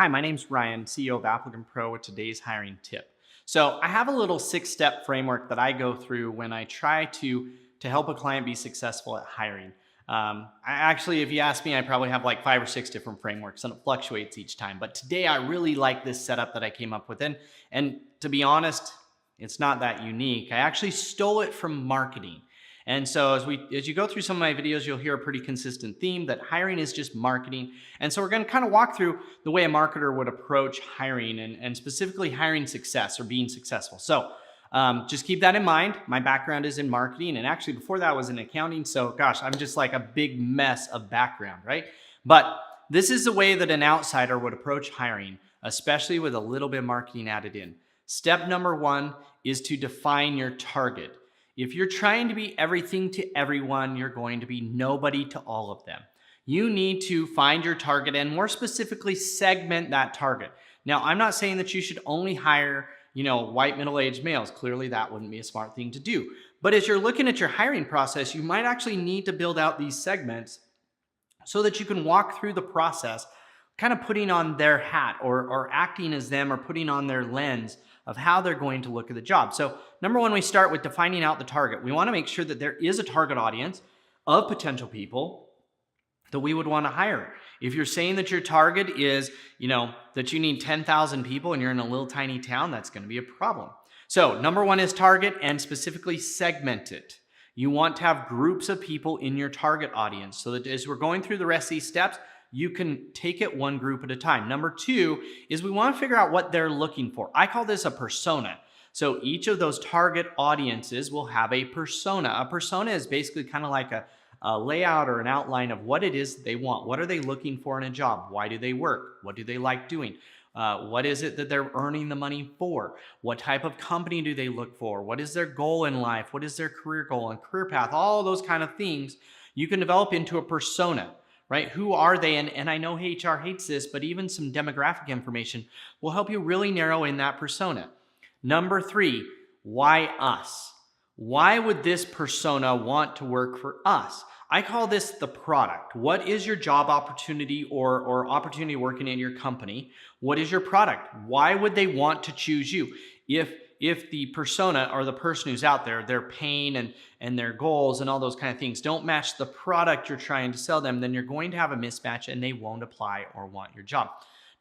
Hi, my name's Ryan, CEO of ApplicantPro with today's hiring tip. So I have a little 6-step framework that I go through when I try to help a client be successful at hiring. If you ask me, I probably have like 5 or 6 different frameworks and it fluctuates each time. But today I really like this setup that I came up with. And to be honest, it's not that unique. I actually stole it from marketing. And so as you go through some of my videos, you'll hear a pretty consistent theme that hiring is just marketing. And so we're going to kind of walk through the way a marketer would approach hiring and specifically hiring success or being successful. So just keep that in mind. My background is in marketing, and actually before that I was in accounting. So gosh, I'm just like a big mess of background, right? But this is the way that an outsider would approach hiring, especially with a little bit of marketing added in. Step number 1 is to define your target. If you're trying to be everything to everyone, you're going to be nobody to all of them. You need to find your target and more specifically segment that target. Now, I'm not saying that you should only hire, white middle-aged males. Clearly, that wouldn't be a smart thing to do. But as you're looking at your hiring process, you might actually need to build out these segments so that you can walk through the process, kind of putting on their hat or acting as them or putting on their lens of how they're going to look at the job. So number 1, we start with defining out the target. We want to make sure that there is a target audience of potential people that we would want to hire. If you're saying that your target is, that you need 10,000 people and you're in a little tiny town, that's going to be a problem. So number 1 is target and specifically segment it. You want to have groups of people in your target audience so that as we're going through the rest of these steps, you can take it one group at a time. Number 2 is we want to figure out what they're looking for. I call this a persona. So each of those target audiences will have a persona. A persona is basically kind of like a layout or an outline of what it is they want. What are they looking for in a job? Why do they work? What do they like doing? What is it that they're earning the money for? What type of company do they look for? What is their goal in life? What is their career goal and career path? All those kind of things you can develop into a persona. Right? Who are they? And I know HR hates this, but even some demographic information will help you really narrow in that persona. Number 3, why us? Why would this persona want to work for us? I call this the product. What is your job opportunity or opportunity working in your company? What is your product? Why would they want to choose you? If the persona or the person who's out there, their pain and their goals and all those kind of things don't match the product you're trying to sell them, then you're going to have a mismatch and they won't apply or want your job.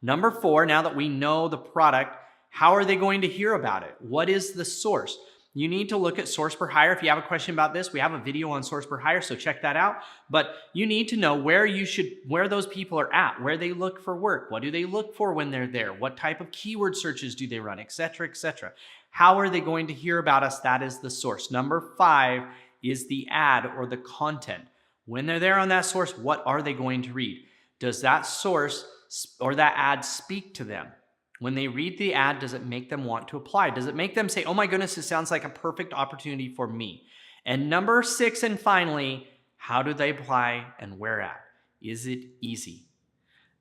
Number 4, now that we know the product, how are they going to hear about it? What is the source? You need to look at source per hire. If you have a question about this, we have a video on source per hire, so check that out. But you need to know where those people are at, where they look for work. What do they look for when they're there? What type of keyword searches do they run, et cetera, et cetera. How are they going to hear about us? That is the source. Number 5 is the ad or the content. When they're there on that source, what are they going to read? Does that source or that ad speak to them? When they read the ad, does it make them want to apply? Does it make them say, oh my goodness, this sounds like a perfect opportunity for me? And number 6, and finally, how do they apply and where at? Is it easy?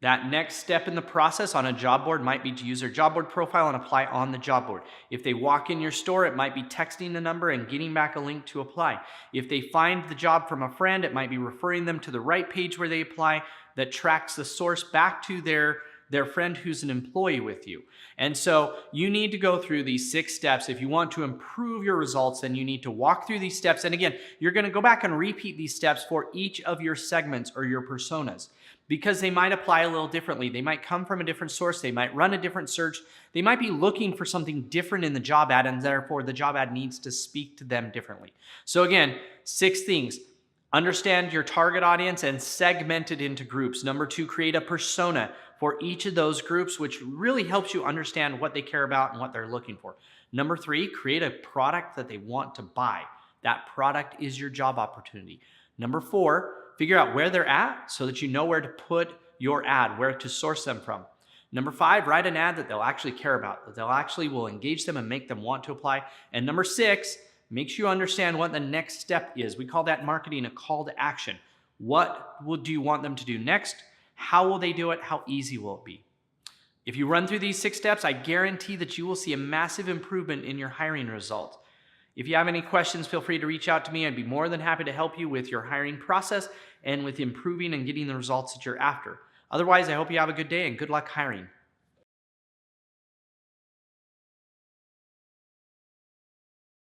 That next step in the process on a job board might be to use their job board profile and apply on the job board. If they walk in your store, it might be texting the number and getting back a link to apply. If they find the job from a friend, it might be referring them to the right page where they apply that tracks the source back to their friend who's an employee with you. And so you need to go through these 6 steps. If you want to improve your results, then you need to walk through these steps. And again, you're going to go back and repeat these steps for each of your segments or your personas because they might apply a little differently. They might come from a different source. They might run a different search. They might be looking for something different in the job ad, and therefore the job ad needs to speak to them differently. So again, 6 things. Understand your target audience and segment it into groups. Number 2, create a persona for each of those groups, which really helps you understand what they care about and what they're looking for. Number 3, create a product that they want to buy. That product is your job opportunity. Number 4, figure out where they're at so that you know where to put your ad, where to source them from. Number 5, write an ad that they'll actually care about, that they'll actually will engage them and make them want to apply. And number 6, make sure you understand what the next step is. We call that marketing a call to action. What do you want them to do next? How will they do it? How easy will it be? If you run through these 6 steps, I guarantee that you will see a massive improvement in your hiring results. If you have any questions, feel free to reach out to me. I'd be more than happy to help you with your hiring process and with improving and getting the results that you're after. Otherwise, I hope you have a good day and good luck hiring.